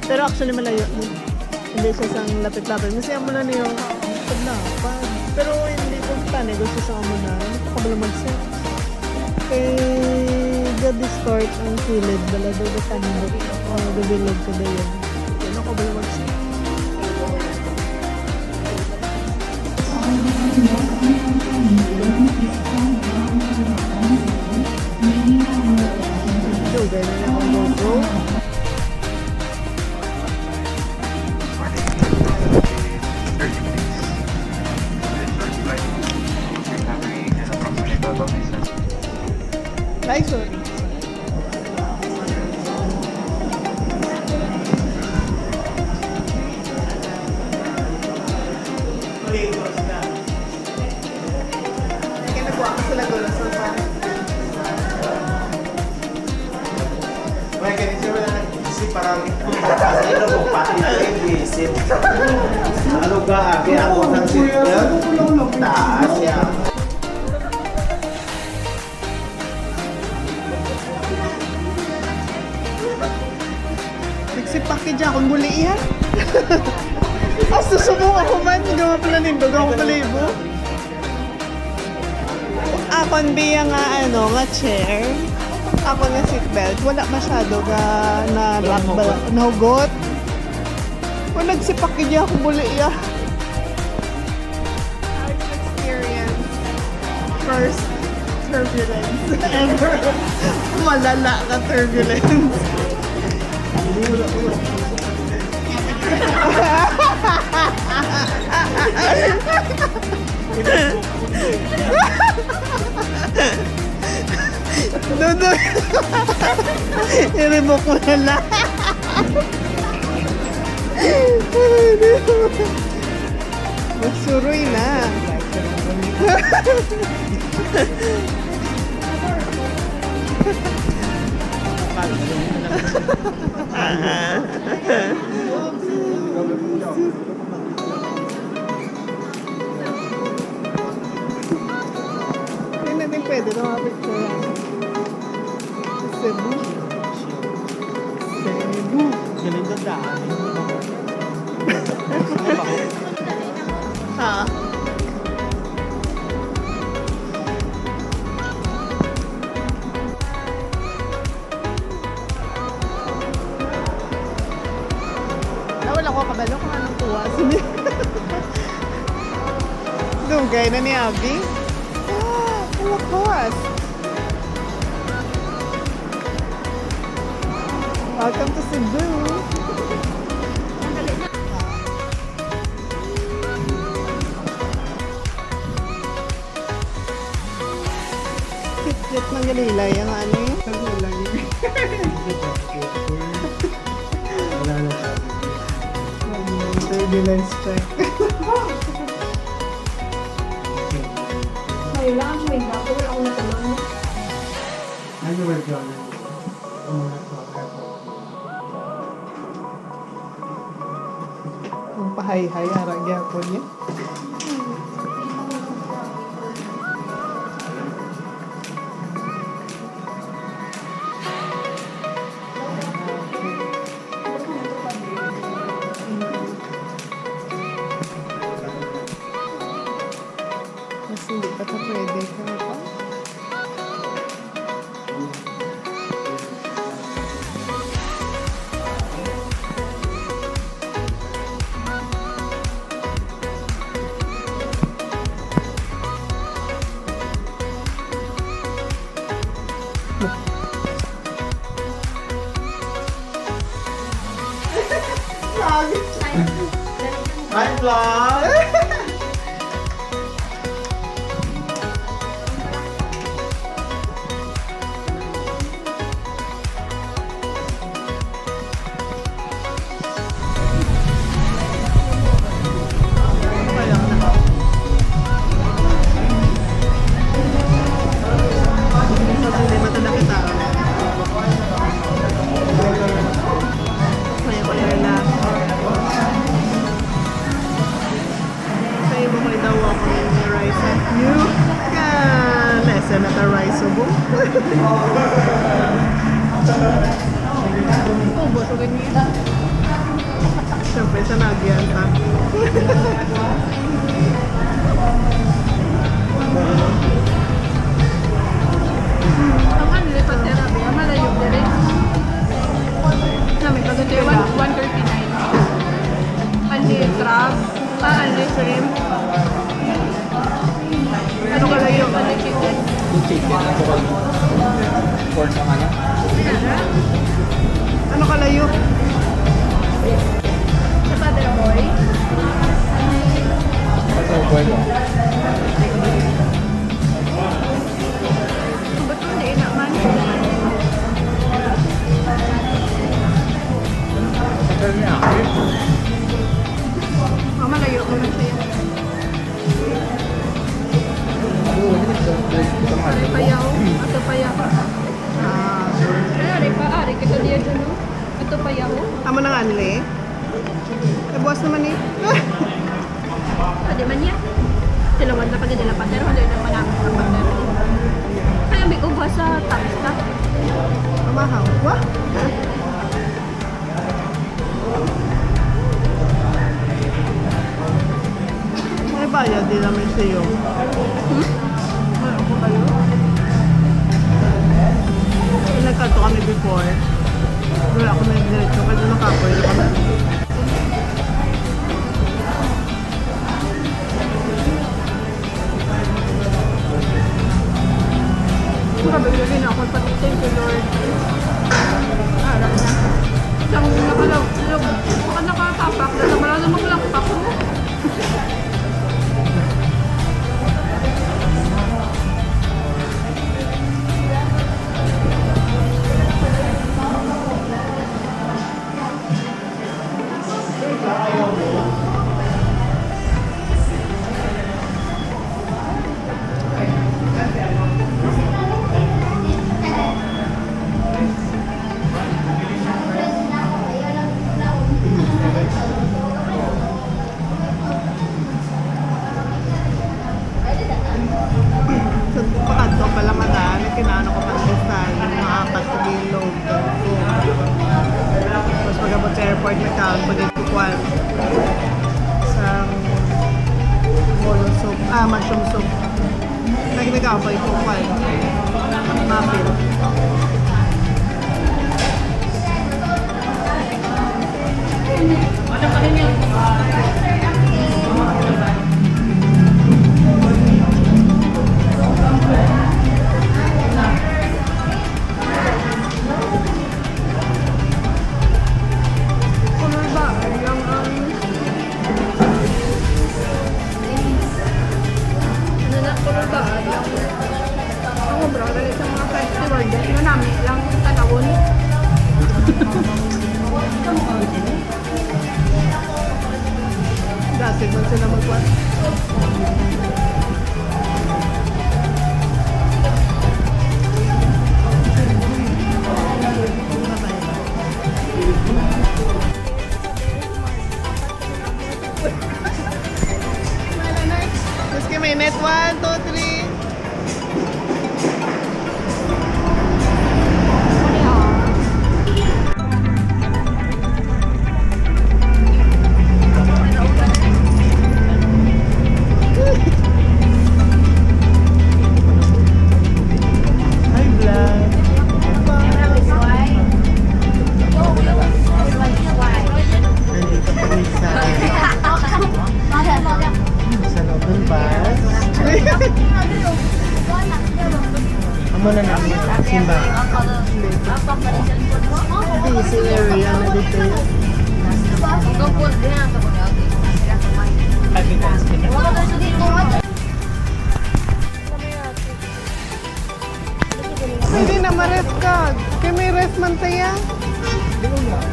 Pero actually malayo. Hindi siya sang lapit-lapit. Masaya mo na niyo paglapad. Pero hindi ko tani. Gusto sa mo na. Ano ko kabala mag-set? Kay God start ang kilid. Bala daw the tandok. O gabilog ko daw yan. Ano ko kabala mag-set? Gaya na lang ang logo. Ay, sorry. Kaya nagkuha ka sila gulo sa parang kasi ito po pati visit. Ano ba? Kaya ako ng seatbelt taas yan. nagsipaki dyan akong muli yan. Susubong ako man. Gawa pala nindo. Gawa pala ibo. Akon biya nga nga chair. Ako na seatbelt, wala masyado na nahugot. O nagsipak niya ako muli ya. Experience. First turbulence ever. Malala ka turbulence. Duduk. I-remoke mo na lang. Magsuroy na. Hindi natin pwede lumapit ko yan. Cebu. Cebu. Galing na daan. Ha? Nawala ko kabalo kung anong tuwa. Dugay na ni Abby. Lakos. Welcome to Cebu. Kit-kit ng Galilay. Ang ano yun? Wala na siya. Turbulence check. Kailangan may bago wala akong natanong. Ano ba yun? Ang pahay-hay. Harang gyapon niya. Mas hindi pa ito pwede ka pa. Hi, vlog! sa nagyan ta. Ang ano, lipat therapy. Ang malayo dire. Namin, pagod tayo, 139. Anli crab, anli shrimp. Ano kalayo? Anli chicken. Ano kalayo? Sa Father Boy. Ba't hindi naman? Ang malayo naman siya. Ari payaw. Ato payaw. Ah, Ari pa, ari kita diya dyan, no? Ato payaw. amo nang anli. Eh, buwas naman eh. Pwede man yan. Silawan na pagdadala pa, pero hindi naman namin sa pagdadala. Kaya may uba sa tax ka. Pamahaw. Wah! May bayad din naman sa'yo. Ano ko kayo? Nagkanto kami before. Wala ako na diretso kasi nakapoy na kami. Mabigyan na ako pati thank you Lord. Harap na. Isang nakalog. Baka nakatapak na naman na maglakpak ko. So, pakanto pala madaan. Kinaano ko pang listan. Yung mga apat sa bilog. Tapos pagkabot sa airport na town, pag-ikukuan. Isang bolo soup. Mushroom soup. Nagbigaw pa ikukuan. Muffin. Kulor ba? Yung ano na kulor ba? Ang obra dali sa mga festival dyan. Ano namin lang tanawon. Dasig man sila magkuhan. Just give me a minute. 1, 2, 3. Hi, vlog. Nandito kami sa loob ng bus. Amo na namin simba. Busy area na dito. Hindi na ma-ref ka. Kaya may ref man tayo.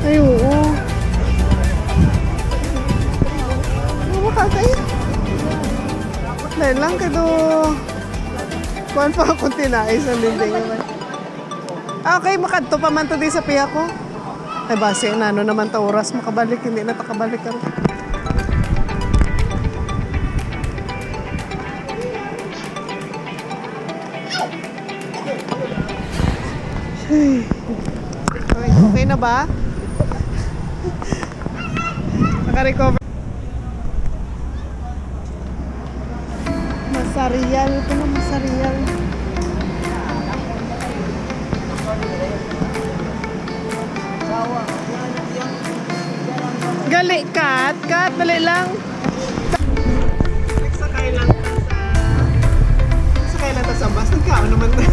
Ay, oo. Mukha tayo. Dahil lang kado. Kuhan pa akong tinais ang linding naman. Okay, makadto pa man to di sa piya ko. Ay base, ano naman ta oras makabalik. Hindi na takabalik ka. Okay, okay na ba? Naka-recover. Masarial. Ito na masarial. Gali, kat. Kat, dali lang. Nagsakay lang ta sa bus. Nagkao naman na.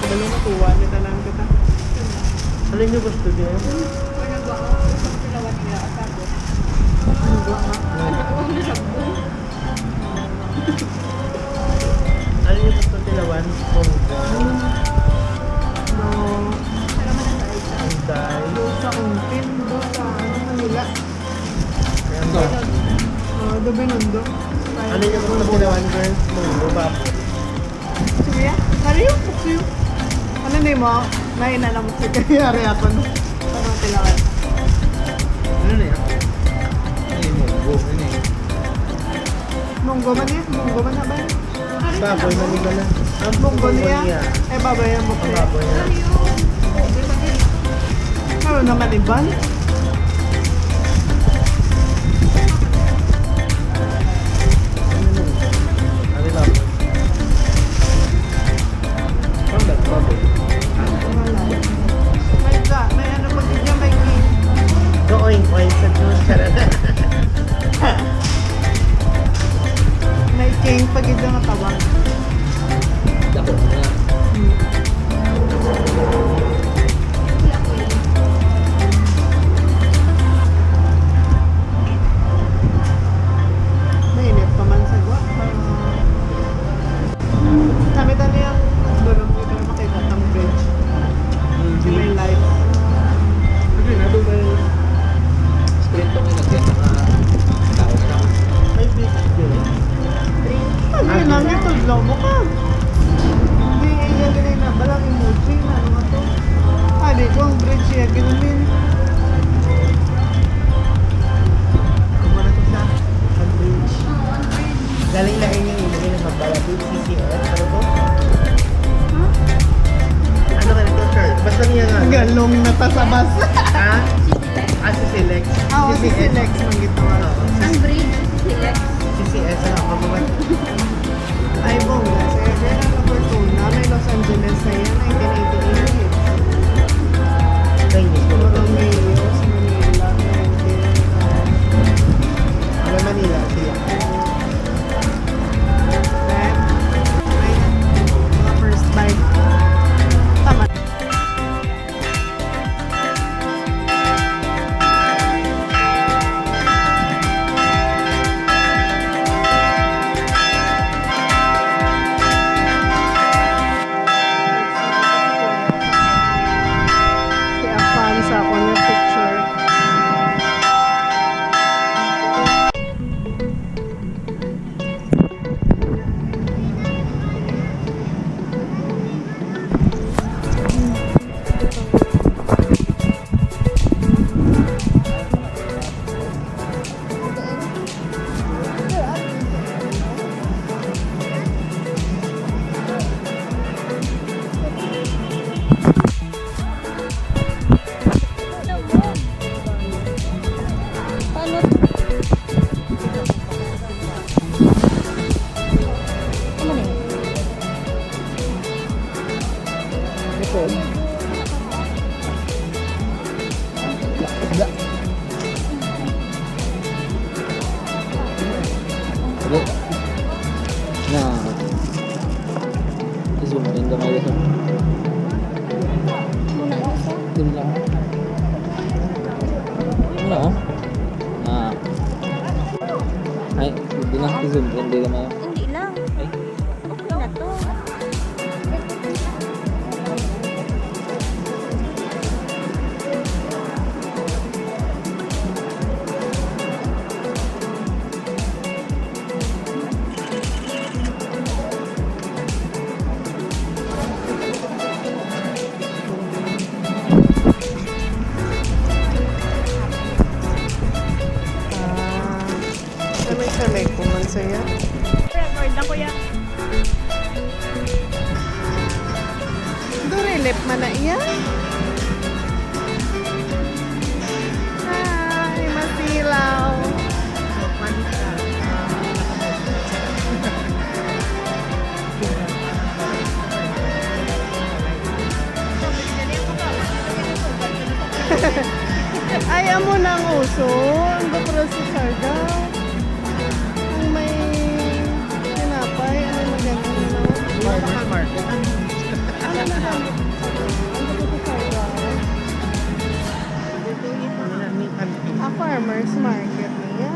Dalo na tuwa ni tanan kita. Alin niyo gusto niyo? Alin niyo gusto tilawan? No. Anday. Sa Ungpin, sa Manila. Dobenundo. Alin niyo gusto tilawan, girls? Mundo ba? Sige, hariyo po siyo. Ano na mo? Nainanamot siya kaya hari ako no. Ano tilawan? Ano na yan? Ano yung munggo? Ano yun? Munggo man niya? Munggo man na ba? Baboy na nila na. Ang munggo niya? Eh, baboy ang mukha. Baboy na. Ano naman iban? Ano lang? Pagkat baboy. May ano pa din niya, may king. Oink sa juice. Charot. May king pag ito nga tawag. Dako na. Mainit pa man sa gwa. Namitan niya ang doon mo ito makita ng bridge. Si may light. Hindi na doon may street tong ilagyan ng tao na naman. May beach din. Ano lang ito? Law mo ka. Hindi, iya ganun na. Balang emoji na. Ano nga to? Di ko ang bridge siya. Ginamin. Kumana to siya. Ang bridge. Galing na yung ilagay ng magbalatid. CCS. Ano to? Ano ka nito, sir? Basta niya nga. Galong na ta sa bus. Ha? Si Select. Oo, si Silex. Manggit naman. Ang breed, select. CCS. Ano ka ba? Ay, bongga. Sa Evelyn Fortuna, may Los Angeles na yan. 1988. Chinese. Romeo, sa Manila. 19. Ano Manila? Siya. Then, ay, mga first bite. Tama. Ah. Ay, hindi na. I-zoom. Hindi na mayo. Hindi lang. Ay. Okay na to. Kamay-kamay ko man sa'yo. Record na kuya. Durelip man na iya. Hi, masilaw. Ay, amo na ang uso. Ang gapro si Sarga. Ang may tinapay. Ano yung magandang na? Local market. Ano na lang? Ang gapro si Sarga. A farmer's market niya.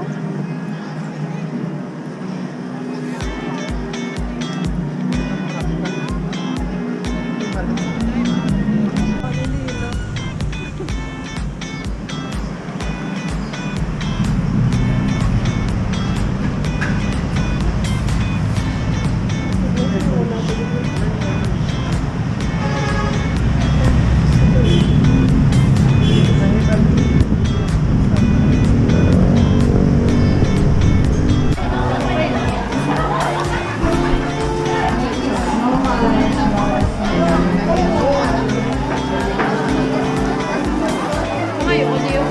Ngayon, hindi yung...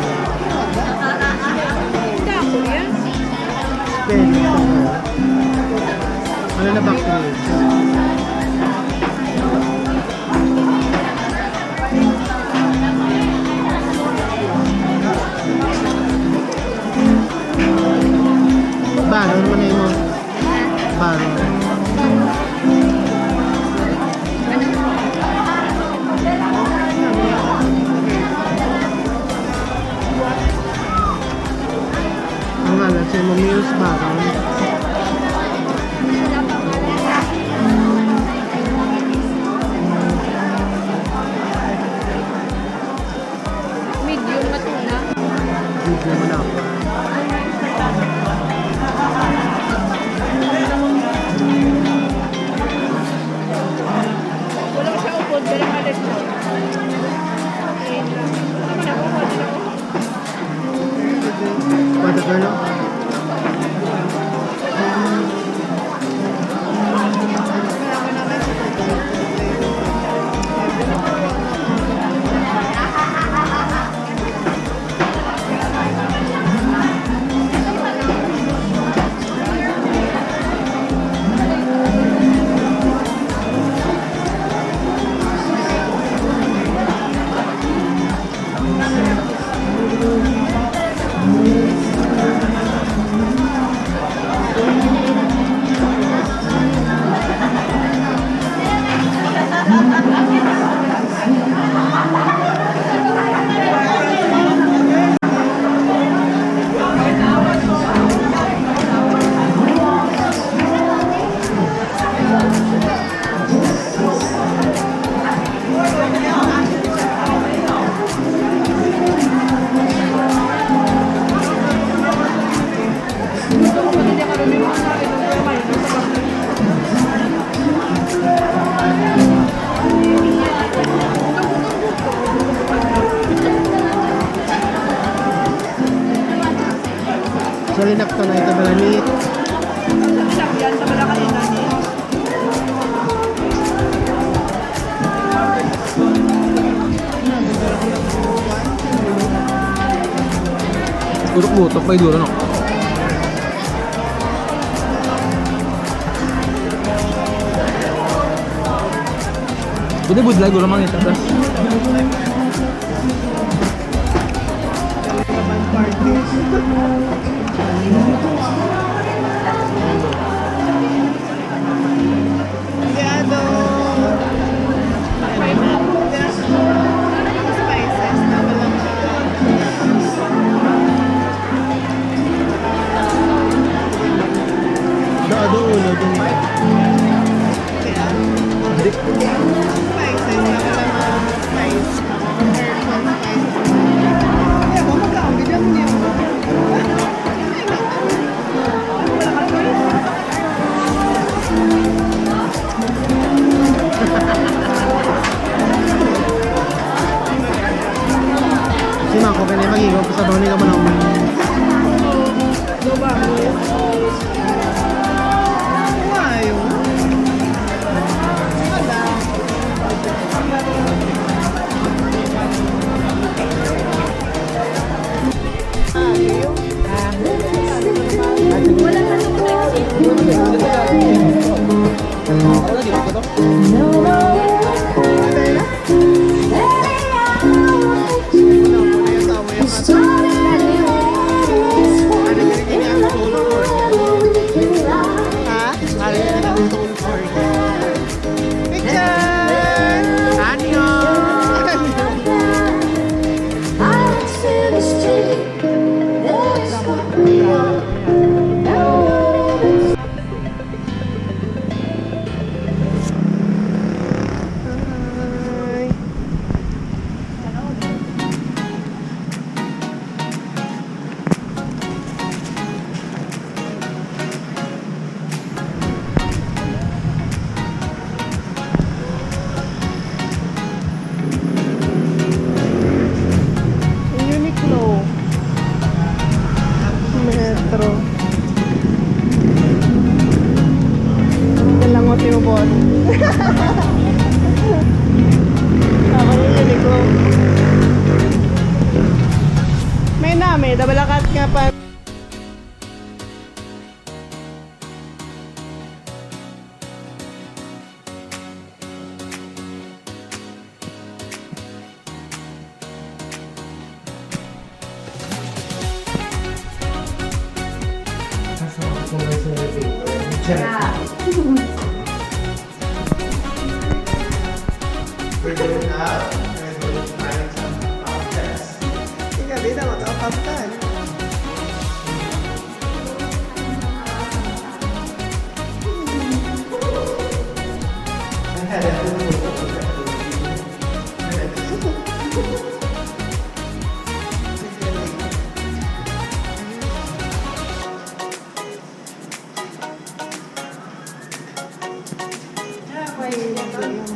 Hindi ako yan. Ano na back Baron mo na yun mo. Baron. Ang ngalan siya mo Muse Baron. Medium na tuna. Hindi mo na ako. Wala ko siya upod, pero malit ko. Okay. Ano na ako, pwede ako. Pwede ka no? So, linap ko na ito malamit. Yan, sa malaki kanina ni. Butok-butok pa yung no? Bude budlay gula mang ito. Gado. Spices na walang metro. Yan lang mo tinubot. Ako yung ko. May nami, dabalakat nga pa. Ikaw din ako, tapaptan.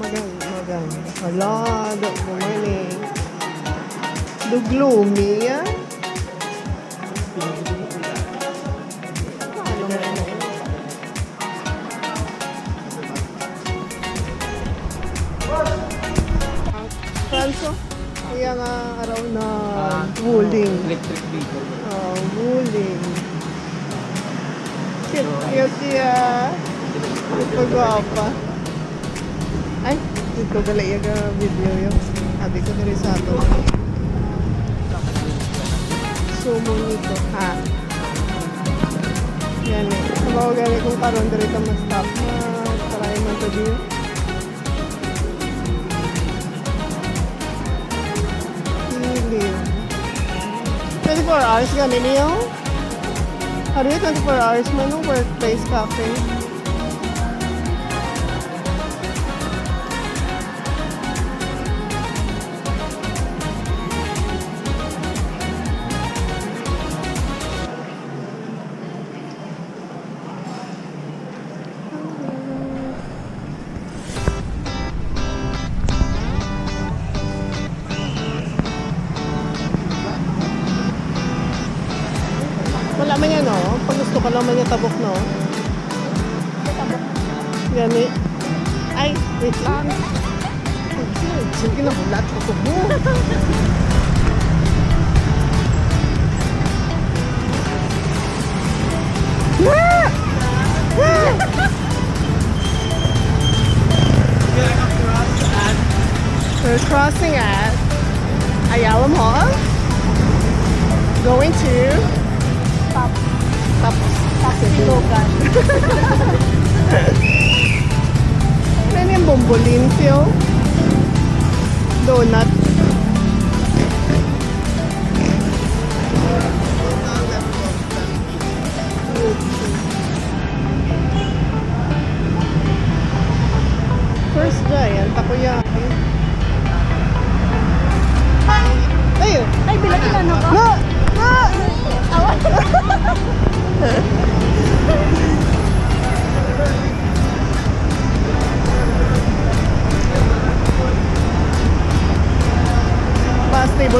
Maganda. Hala, good morning. Do gloomy, ah? Ano mo? Franso, kaya nga araw na wuling. Electric vehicle. Oh, wuling. Cute siya. Pag-guapa. Ay, dito gali yung video yung sabi ko diri sa ato. Sumo nito, ha? Yan eh. Sabaw gali kung karon diri ka ma-stop na try man to do. Hiliw. 24 hours gani niyo? Hari 24 hours man ng workplace cafe. Wala man yan, no? Pag gusto ka lang man yung tabok, no? Gani. Ay, wait lang. Okay, sige na, bulat ko mo. We're crossing at Ayala Mall. Going to Tapsilogan. Ano yung bombolin siyo? Donut. First Giant, takoyaki. Ayun! Ay, bilagin ano ko? No! No!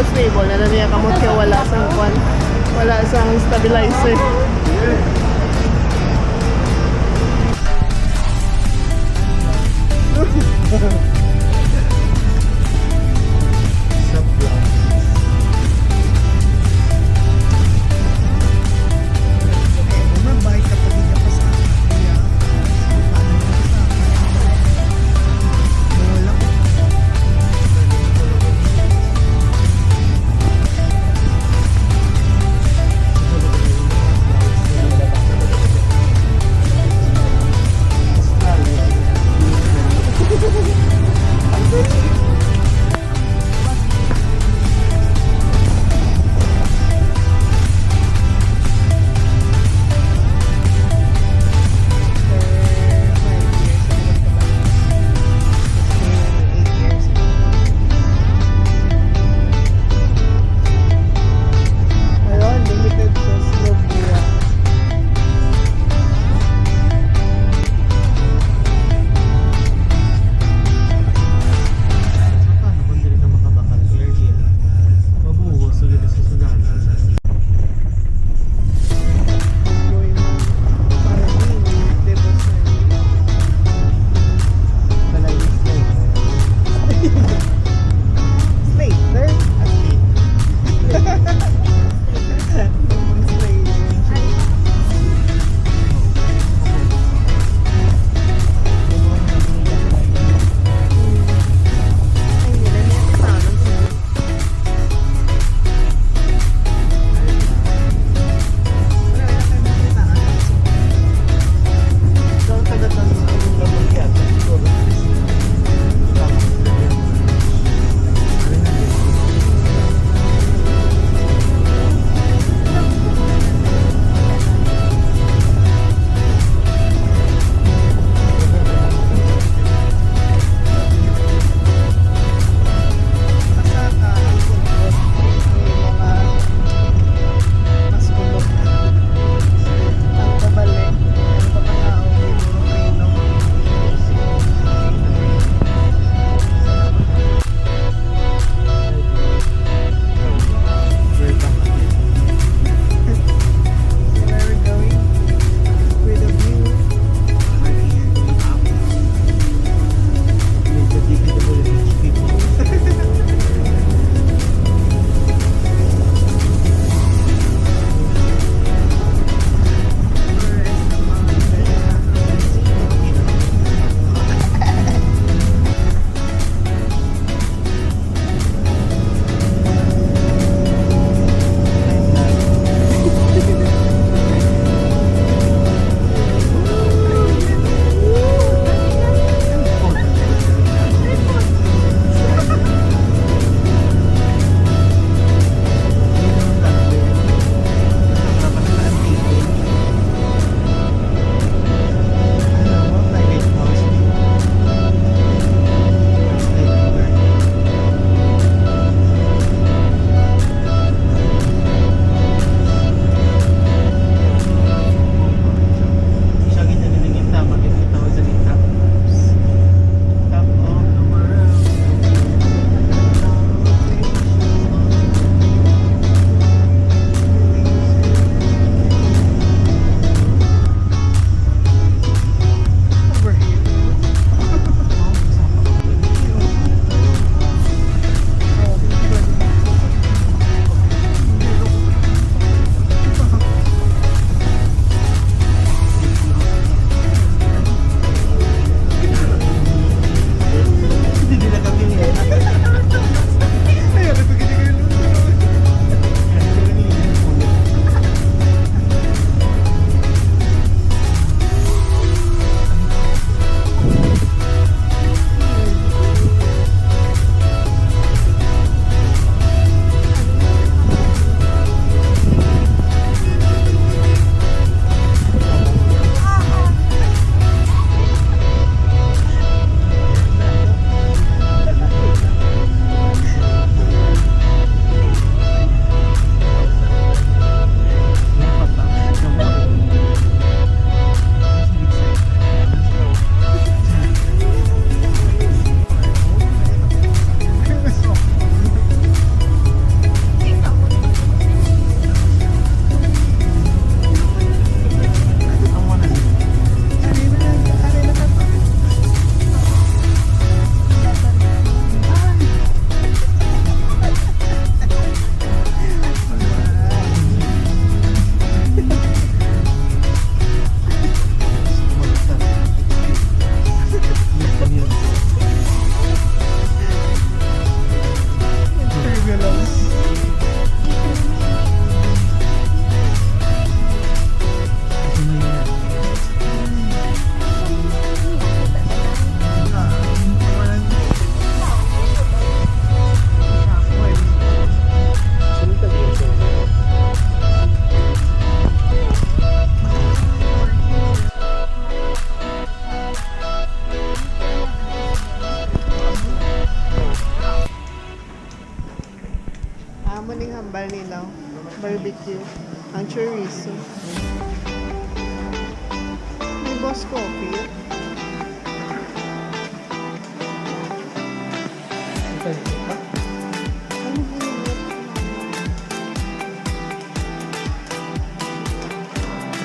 Stable na niya kamot kaya wala sang kwan, wala sang stabilizer. legit. Ang chorizo. May boss coffee. Ano ginagawa?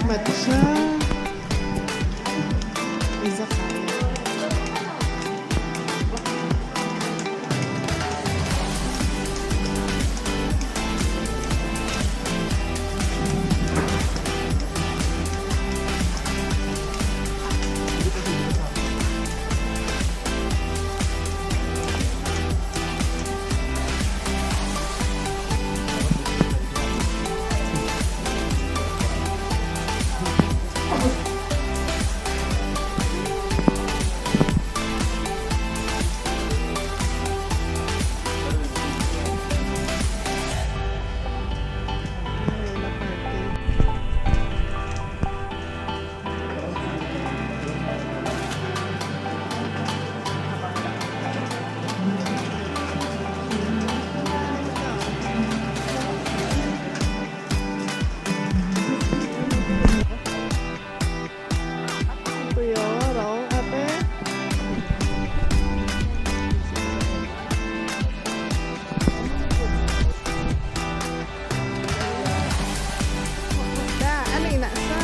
Matcha. Izakaya. Ayun, party. Kuya, raw, ate. Da, ano yung nasa?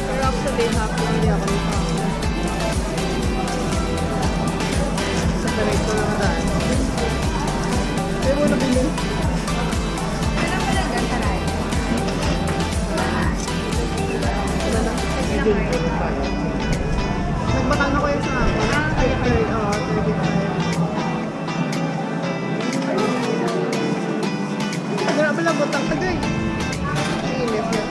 Pero actually, happy hindi ako nito. Sa perito lang daan. Pero mo nabili. Wala na. Nagbatang ako yun sa ako. 35. Oo, 35. Grabe lang, butang tagay. Init yan.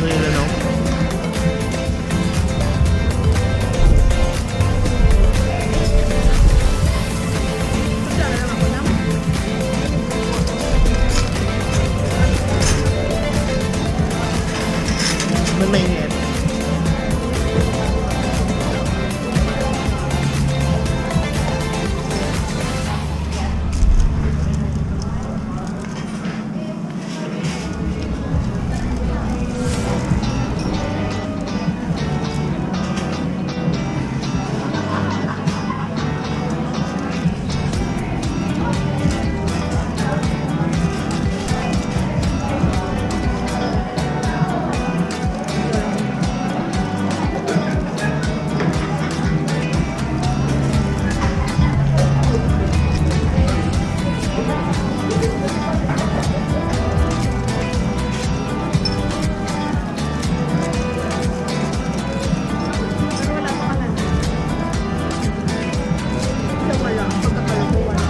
So yun ano. Sana lang ako lang. Mainit. Pero wala pa kanan. Siya wala. Pagkakala ko wala.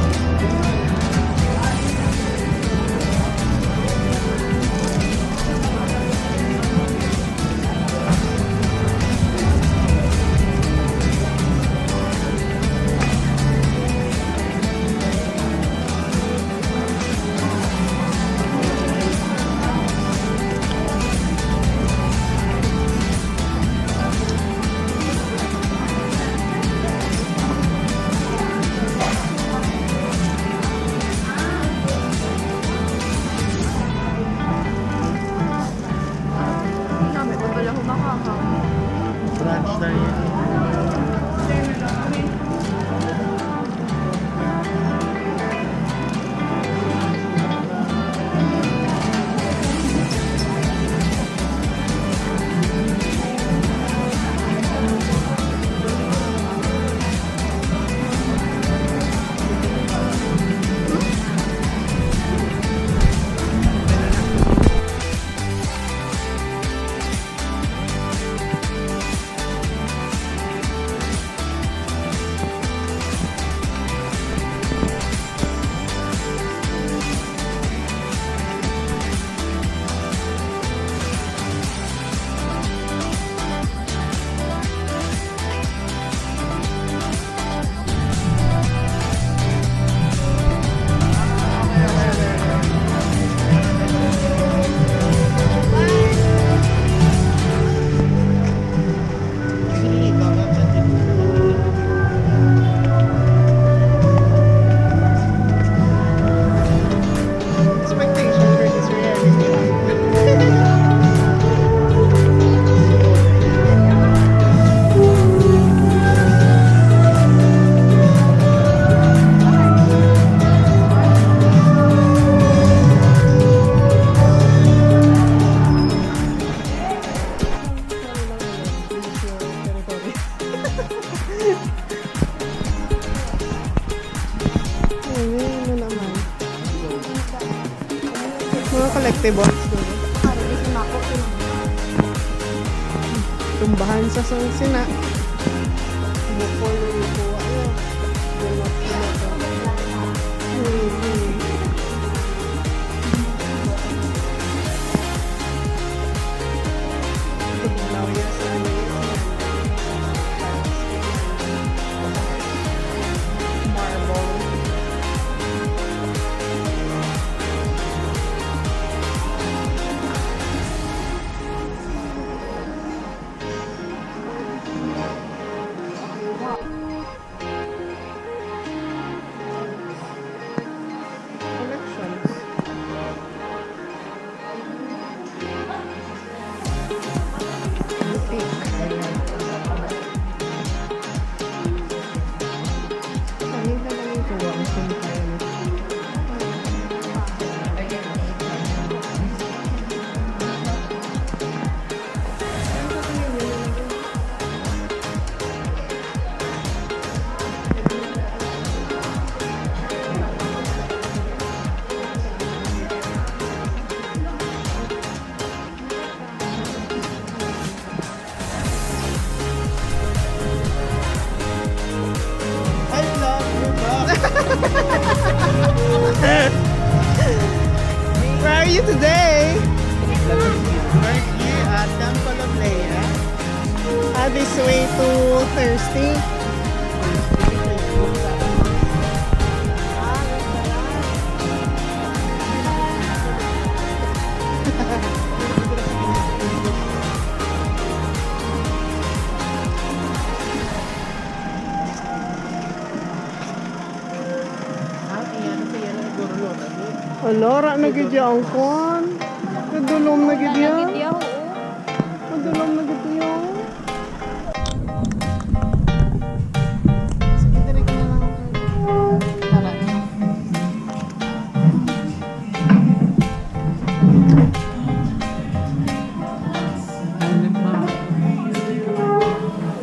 Dami ko pala humakakaw. Brunch na yan. Expectation versus reality. Ano naman? Mga collectibles doon. Para di sumako. Tumbahan sa sina. Bukol, lupo, ano. Bulok, marble. Collections. Boutique. this way to Thirsty. Alora na gid ang kon. Nadulom na gid ya. Nadulom na gid ya. Sige, dali ka na lang. Tara.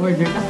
Order ka.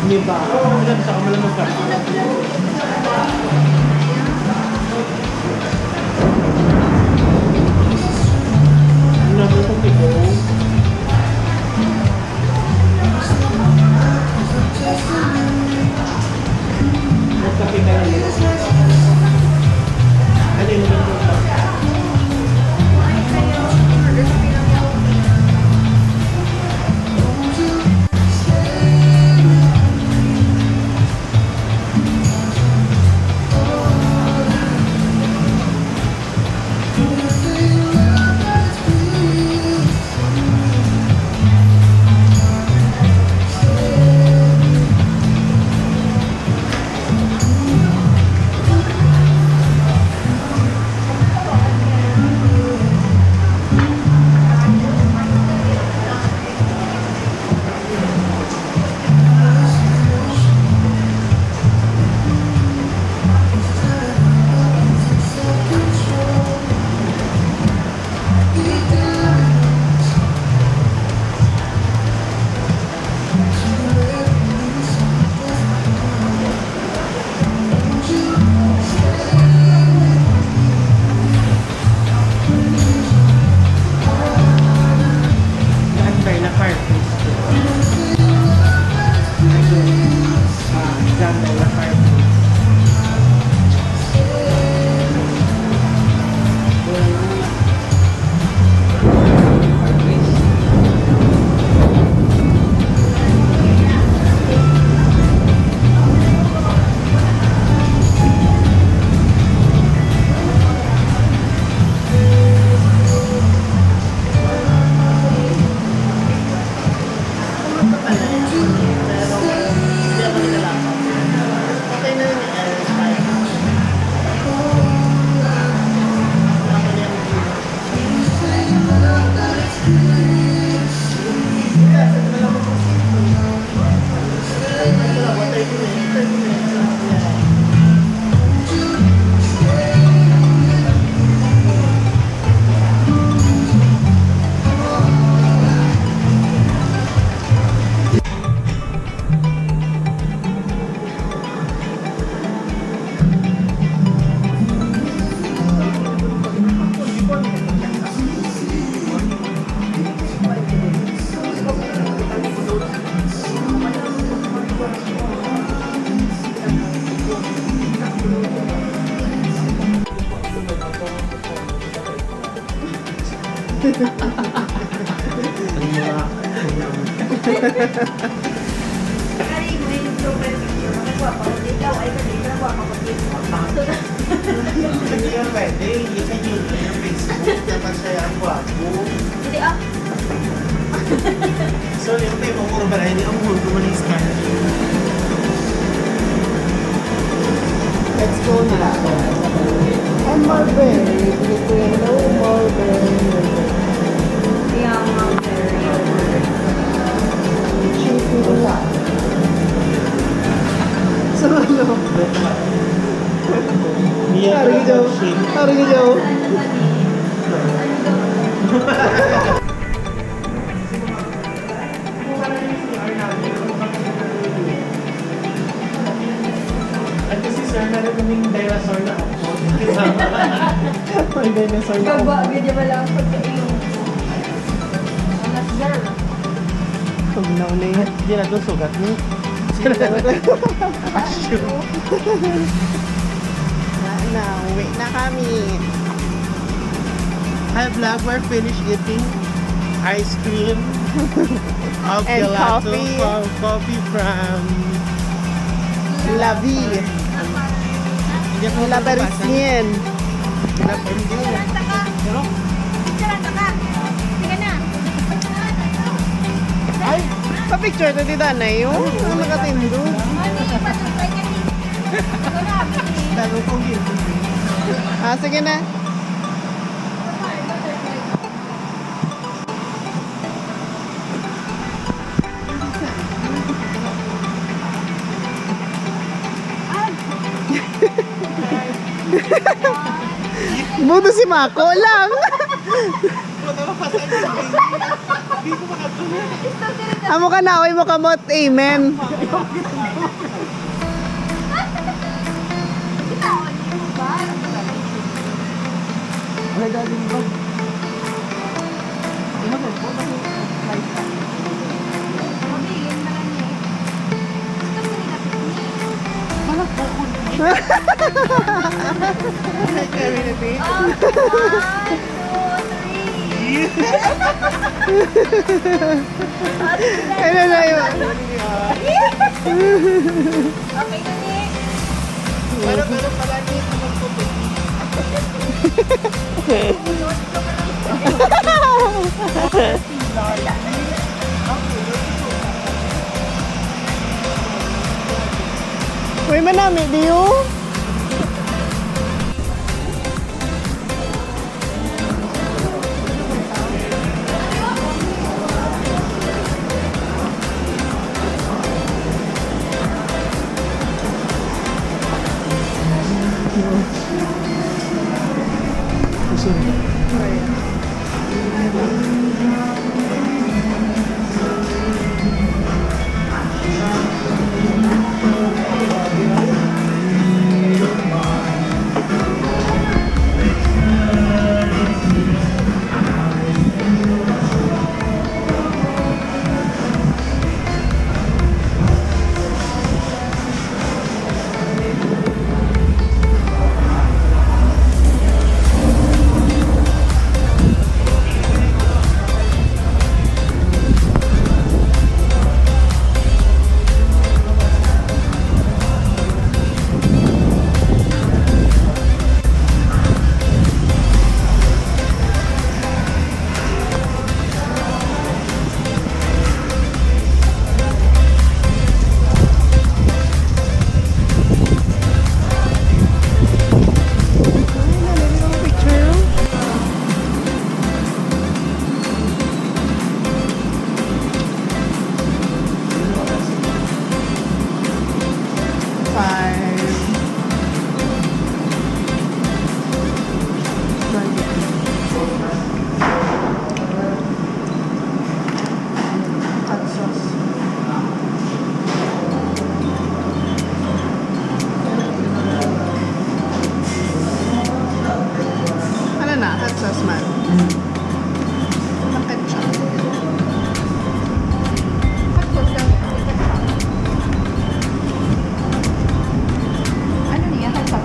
Hindi ba? Ilan sa kamalamang ka? Ano ba itong ito? Magkape ka na yun. Ano yung ganito? Kaya mo yung profile picture. Nagwa pa ko dito. Ay, kanina nagwa pa ko dito. Hindi yan pwede. Isa yun yung Facebook. Dapat siya ang gwapo. Hindi ah. So, yung tayo mo ba rin? Ang mundo mo ng scan. Let's go na. Ang Marvel. Hello, Marvel. Yeah, Sa ano? Mia, Hari ka daw. At kasi sir, meron kaming dinosaur na ako. May dinosaur na ako. Gaba, ganyan ba lang pagkailong. Alas girl. Pag naulit. Hindi na ito sugat mo. Na, uwi na kami. Hi vlog, we're finished eating ice cream of And gelato coffee. coffee from La Vie. Hindi ako La Parisien. La Parisien. Sige na. Ay, sa picture na di Danay yun. Ano nakatindo? Mami, patutay ka ni. Grabe. Lalo kong yun. Ah, sige na. Buto si Mako lang. Amo ka na, oy mo kamot. Amen. Ano na yun? Okay na ni. Pero pala niya ito magpuputi. Uy, manami, di yun? Ano na? Hot sauce man. Bakit siya? Ano niya? Hagsak.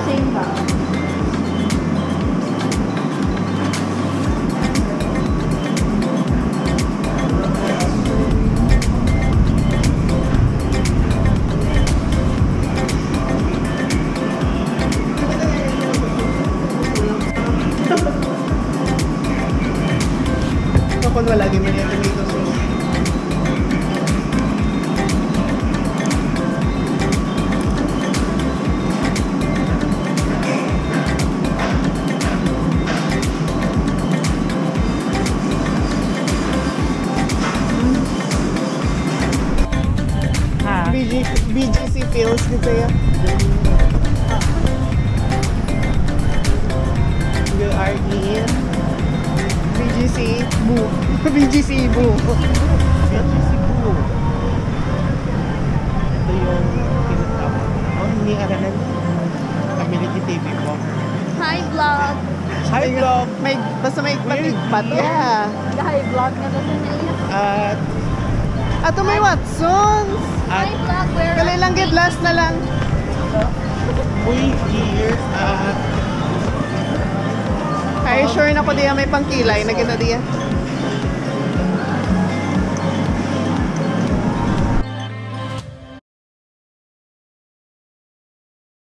Same ba? wala lagi man yung tomato sauce. BGC feels gitu ya. We are in BGC Boo. BGC Boo. Ito yung tinatawag. Ni Aranan. Community TV po. Hi vlog! Hi vlog. May basta may patigpat ya. Hi vlog na doon na iya. At Ato may Watsons. Hi vlog! Where Kali lang gid last na lang. we here at Ay sure na ko diya may pangkilay na gina diya.